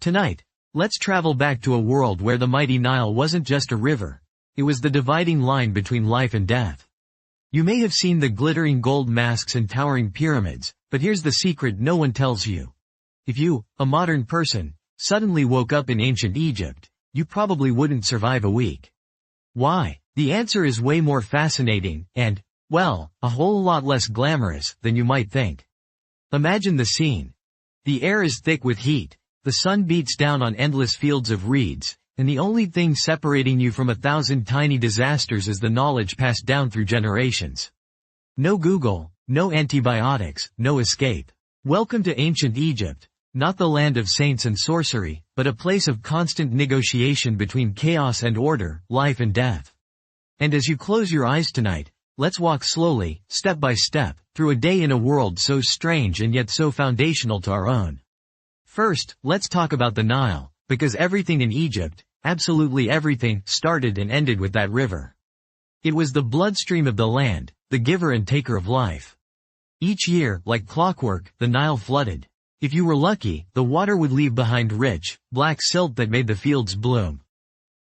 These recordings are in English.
Tonight, let's travel back to a world where the mighty Nile wasn't just a river. It was the dividing line between life and death. You may have seen the glittering gold masks and towering pyramids, but here's the secret no one tells you. If you, a modern person, suddenly woke up in ancient Egypt, you probably wouldn't survive a week. Why? The answer is way more fascinating and, well, a whole lot less glamorous than you might think. Imagine the scene. The air is thick with heat, the sun beats down on endless fields of reeds, and the only thing separating you from 1,000 tiny disasters is the knowledge passed down through generations. No Google, no antibiotics, no escape. Welcome to ancient Egypt, not the land of saints and sorcery, but a place of constant negotiation between chaos and order, life and death. And as you close your eyes tonight, let's walk slowly, step by step, through a day in a world so strange and yet so foundational to our own. First, let's talk about the Nile, because everything in Egypt, absolutely everything, started and ended with that river. It was the bloodstream of the land, the giver and taker of life. Each year, like clockwork, the Nile flooded. If you were lucky, the water would leave behind rich, black silt that made the fields bloom.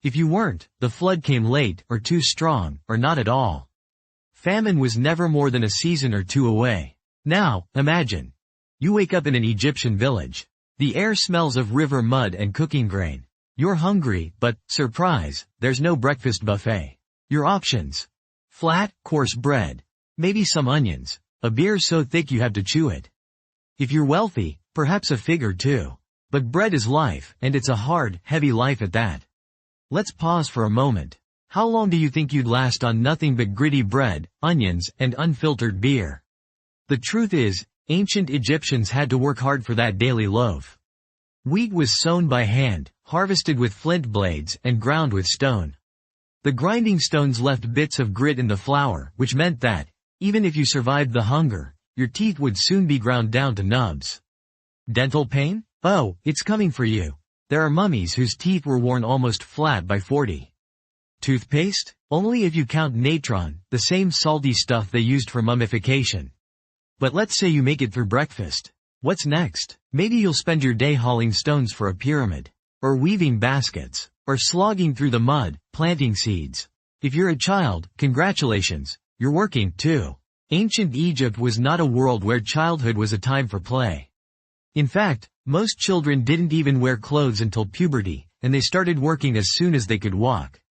If you weren't, the flood came late, or too strong, or not at all. Famine was never more than a season or two away. Now, imagine. You wake up in an Egyptian village. The air smells of river mud and cooking grain. You're hungry, but, surprise, there's no breakfast buffet. Your options: flat, coarse bread. Maybe some onions. A beer so thick you have to chew it. If you're wealthy, perhaps a fig or two. But bread is life, and it's a hard, heavy life at that. Let's pause for a moment. How long do you think you'd last on nothing but gritty bread, onions, and unfiltered beer? The truth is, ancient Egyptians had to work hard for that daily loaf. Wheat was sown by hand, harvested with flint blades, and ground with stone. The grinding stones left bits of grit in the flour, which meant that, even if you survived the hunger, your teeth would soon be ground down to nubs. Dental pain? Oh, it's coming for you. There are mummies whose teeth were worn almost flat by 40. Toothpaste? Only if you count natron, the same salty stuff they used for mummification. But let's say you make it through breakfast. What's next? Maybe you'll spend your day hauling stones for a pyramid. Or weaving baskets. Or slogging through the mud, planting seeds. If you're a child, congratulations, you're working too. Ancient Egypt was not a world where childhood was a time for play. In fact, most children didn't even wear clothes until puberty, and they started working as soon as they could walk.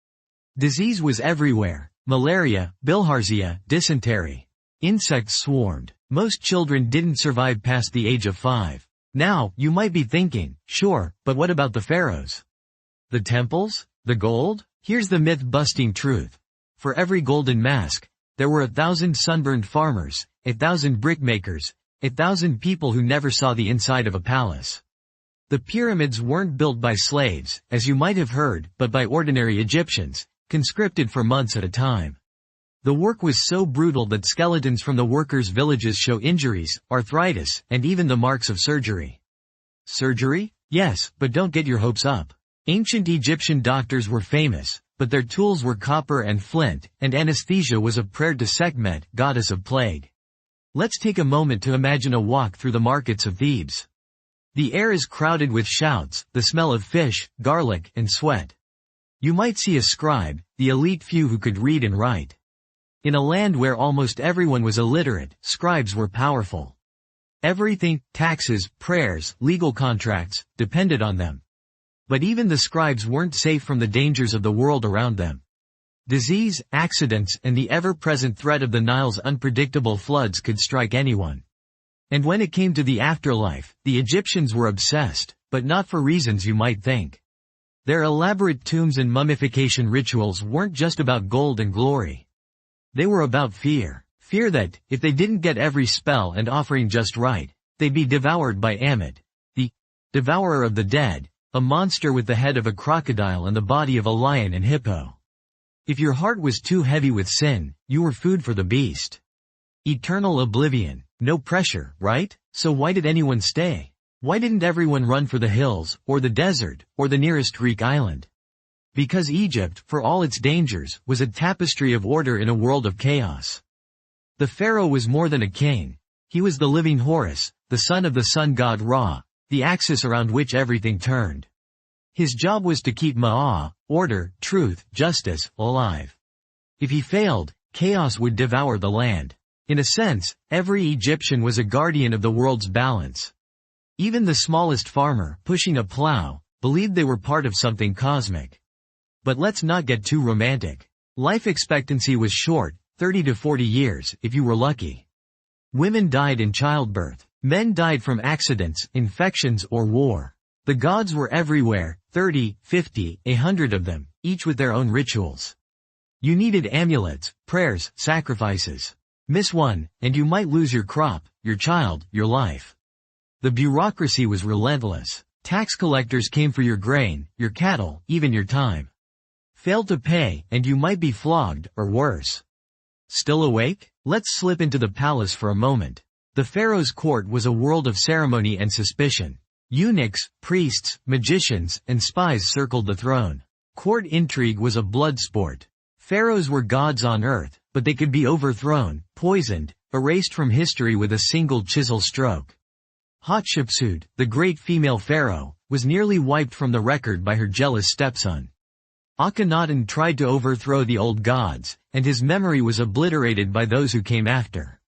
Disease was everywhere: malaria, bilharzia, dysentery. Insects swarmed. Most children didn't survive past the age of 5. Now, you might be thinking, sure, but what about the pharaohs? The temples? The gold? Here's the myth-busting truth. For every golden mask, there were 1,000 sunburned farmers, 1,000 brickmakers, 1,000 people who never saw the inside of a palace. The pyramids weren't built by slaves, as you might have heard, but by ordinary Egyptians, conscripted for months at a time. The work was so brutal that skeletons from the workers' villages show injuries, arthritis, and even the marks of surgery. Surgery? Yes, but don't get your hopes up. Ancient Egyptian doctors were famous, but their tools were copper and flint, and anesthesia was a prayer to Sekhmet, goddess of plague. Let's take a moment to imagine a walk through the markets of Thebes. The air is crowded with shouts, the smell of fish, garlic, and sweat. You might see a scribe, the elite few who could read and write. In a land where almost everyone was illiterate, scribes were powerful. Everything, taxes, prayers, legal contracts, depended on them. But even the scribes weren't safe from the dangers of the world around them. Disease, accidents, and the ever-present threat of the Nile's unpredictable floods could strike anyone. And when it came to the afterlife, the Egyptians were obsessed, but not for reasons you might think. Their elaborate tombs and mummification rituals weren't just about gold and glory. They were about fear. Fear that, if they didn't get every spell and offering just right, they'd be devoured by Ammit, the devourer of the dead, a monster with the head of a crocodile and the body of a lion and hippo. If your heart was too heavy with sin, you were food for the beast. Eternal oblivion. No pressure, right? So why did anyone stay? Why didn't everyone run for the hills, or the desert, or the nearest Greek island? Because Egypt, for all its dangers, was a tapestry of order in a world of chaos. The pharaoh was more than a king. He was the living Horus, the son of the sun god Ra, the axis around which everything turned. His job was to keep Ma'at, order, truth, justice, alive. If he failed, chaos would devour the land. In a sense, every Egyptian was a guardian of the world's balance. Even the smallest farmer, pushing a plow, believed they were part of something cosmic. But let's not get too romantic. Life expectancy was short, 30 to 40 years, if you were lucky. Women died in childbirth. Men died from accidents, infections or war. The gods were everywhere, 30, 50, 100 of them, each with their own rituals. You needed amulets, prayers, sacrifices. Miss one, and you might lose your crop, your child, your life. The bureaucracy was relentless. Tax collectors came for your grain, your cattle, even your time. Failed to pay, and you might be flogged, or worse. Still awake? Let's slip into the palace for a moment. The pharaoh's court was a world of ceremony and suspicion. Eunuchs, priests, magicians, and spies circled the throne. Court intrigue was a blood sport. Pharaohs were gods on earth, but they could be overthrown, poisoned, erased from history with a single chisel stroke. Hatshepsut, the great female pharaoh, was nearly wiped from the record by her jealous stepson. Akhenaten tried to overthrow the old gods, and his memory was obliterated by those who came after.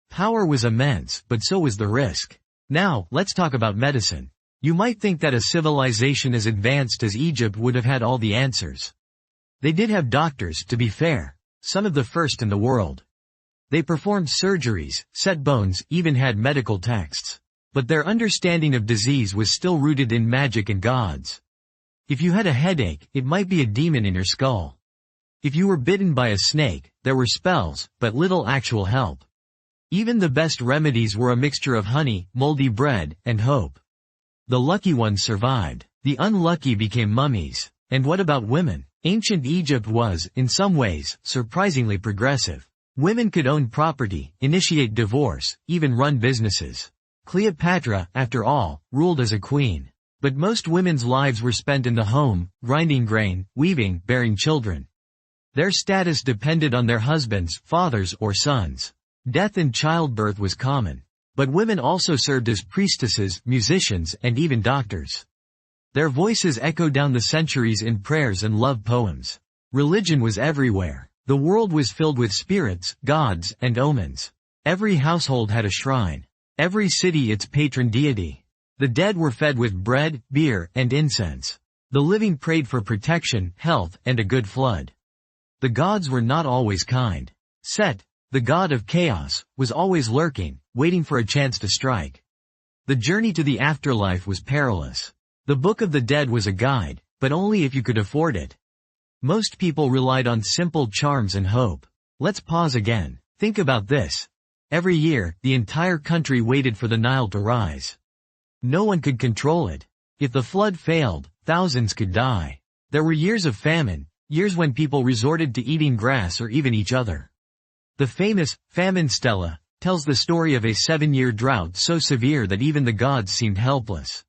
Power was immense, but so was the risk. Now, let's talk about medicine. You might think that a civilization as advanced as Egypt would have had all the answers. They did have doctors, to be fair, some of the first in the world. They performed surgeries, set bones, even had medical texts. But their understanding of disease was still rooted in magic and gods. If you had a headache, it might be a demon in your skull. If you were bitten by a snake, there were spells, but little actual help. Even the best remedies were a mixture of honey, moldy bread, and hope. The lucky ones survived. The unlucky became mummies. And what about women? Ancient Egypt was, in some ways, surprisingly progressive. Women could own property, initiate divorce, even run businesses. Cleopatra, after all, ruled as a queen. But most women's lives were spent in the home, grinding grain, weaving, bearing children. Their status depended on their husbands, fathers, or sons. Death in childbirth was common. But women also served as priestesses, musicians, and even doctors. Their voices echoed down the centuries in prayers and love poems. Religion was everywhere. The world was filled with spirits, gods, and omens. Every household had a shrine. Every city its patron deity. The dead were fed with bread, beer, and incense. The living prayed for protection, health, and a good flood. The gods were not always kind. Set, the god of chaos, was always lurking, waiting for a chance to strike. The journey to the afterlife was perilous. The Book of the Dead was a guide, but only if you could afford it. Most people relied on simple charms and hope. Let's pause again. Think about this. Every year, the entire country waited for the Nile to rise. No one could control it. If the flood failed, thousands could die. There were years of famine, years when people resorted to eating grass or even each other. The famous famine stela tells the story of a 7-year drought so severe that even the gods seemed helpless.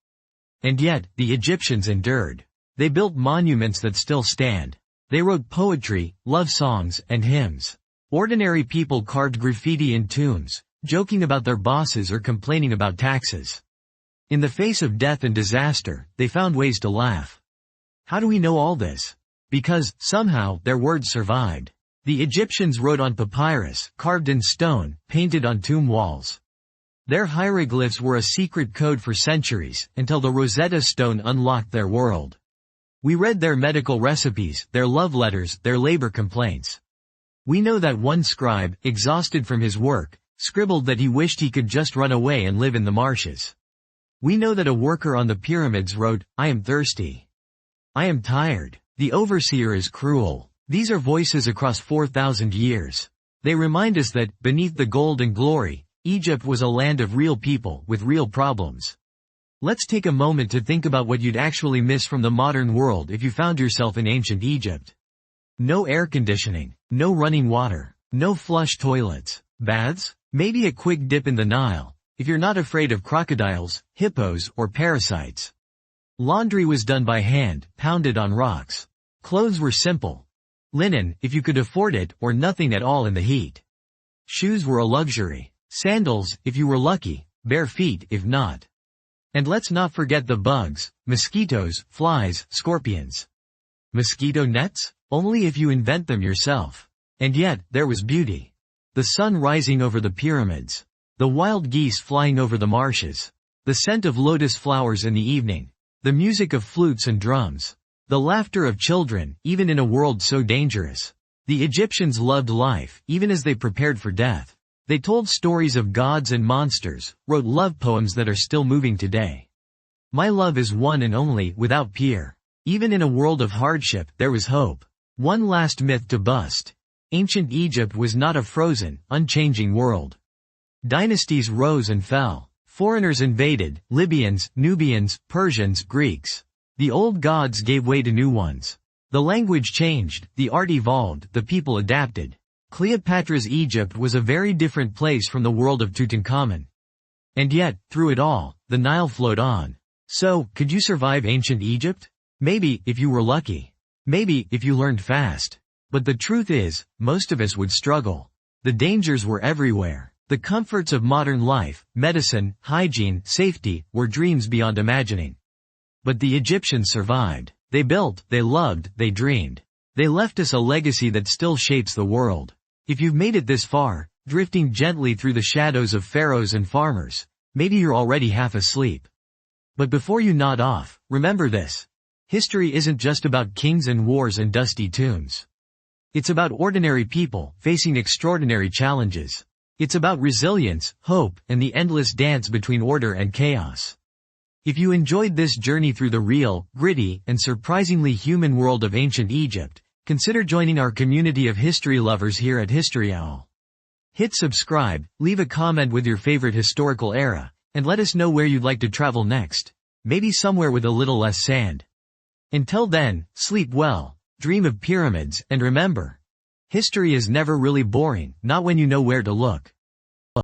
And yet, the Egyptians endured. They built monuments that still stand. They wrote poetry, love songs, and hymns. Ordinary people carved graffiti in tombs, joking about their bosses or complaining about taxes. In the face of death and disaster, they found ways to laugh. How do we know all this? Because, somehow, their words survived. The Egyptians wrote on papyrus, carved in stone, painted on tomb walls. Their hieroglyphs were a secret code for centuries, until the Rosetta Stone unlocked their world. We read their medical recipes, their love letters, their labor complaints. We know that one scribe, exhausted from his work, scribbled that he wished he could just run away and live in the marshes. We know that a worker on the pyramids wrote, "I am thirsty. I am tired. The overseer is cruel." These are voices across 4,000 years. They remind us that, beneath the gold and glory, Egypt was a land of real people with real problems. Let's take a moment to think about what you'd actually miss from the modern world if you found yourself in ancient Egypt. No air conditioning, no running water, no flush toilets, baths, maybe a quick dip in the Nile, if you're not afraid of crocodiles, hippos, or parasites. Laundry was done by hand, pounded on rocks. Clothes were simple. Linen, if you could afford it, or nothing at all in the heat. Shoes were a luxury. Sandals, if you were lucky, bare feet if not. And let's not forget the bugs, mosquitoes, flies, scorpions. Mosquito nets? Only if you invent them yourself. And yet, there was beauty. The sun rising over the pyramids. The wild geese flying over the marshes. The scent of lotus flowers in the evening. The music of flutes and drums. The laughter of children, even in a world so dangerous. The Egyptians loved life, even as they prepared for death. They told stories of gods and monsters, wrote love poems that are still moving today. My love is one and only, without peer. Even in a world of hardship, there was hope. One last myth to bust. Ancient Egypt was not a frozen, unchanging world. Dynasties rose and fell. Foreigners invaded, Libyans, Nubians, Persians, Greeks. The old gods gave way to new ones. The language changed, the art evolved, the people adapted. Cleopatra's Egypt was a very different place from the world of Tutankhamun. And yet, through it all, the Nile flowed on. So, could you survive ancient Egypt? Maybe, if you were lucky. Maybe, if you learned fast. But the truth is, most of us would struggle. The dangers were everywhere. The comforts of modern life, medicine, hygiene, safety, were dreams beyond imagining. But the Egyptians survived. They built, they loved, they dreamed. They left us a legacy that still shapes the world. If you've made it this far, drifting gently through the shadows of pharaohs and farmers, maybe you're already half asleep. But before you nod off, remember this. History isn't just about kings and wars and dusty tombs. It's about ordinary people facing extraordinary challenges. It's about resilience, hope, and the endless dance between order and chaos. If you enjoyed this journey through the real, gritty, and surprisingly human world of ancient Egypt, consider joining our community of history lovers here at History Owl. Hit subscribe, leave a comment with your favorite historical era, and let us know where you'd like to travel next. Maybe somewhere with a little less sand. Until then, sleep well, dream of pyramids, and remember, history is never really boring, not when you know where to look.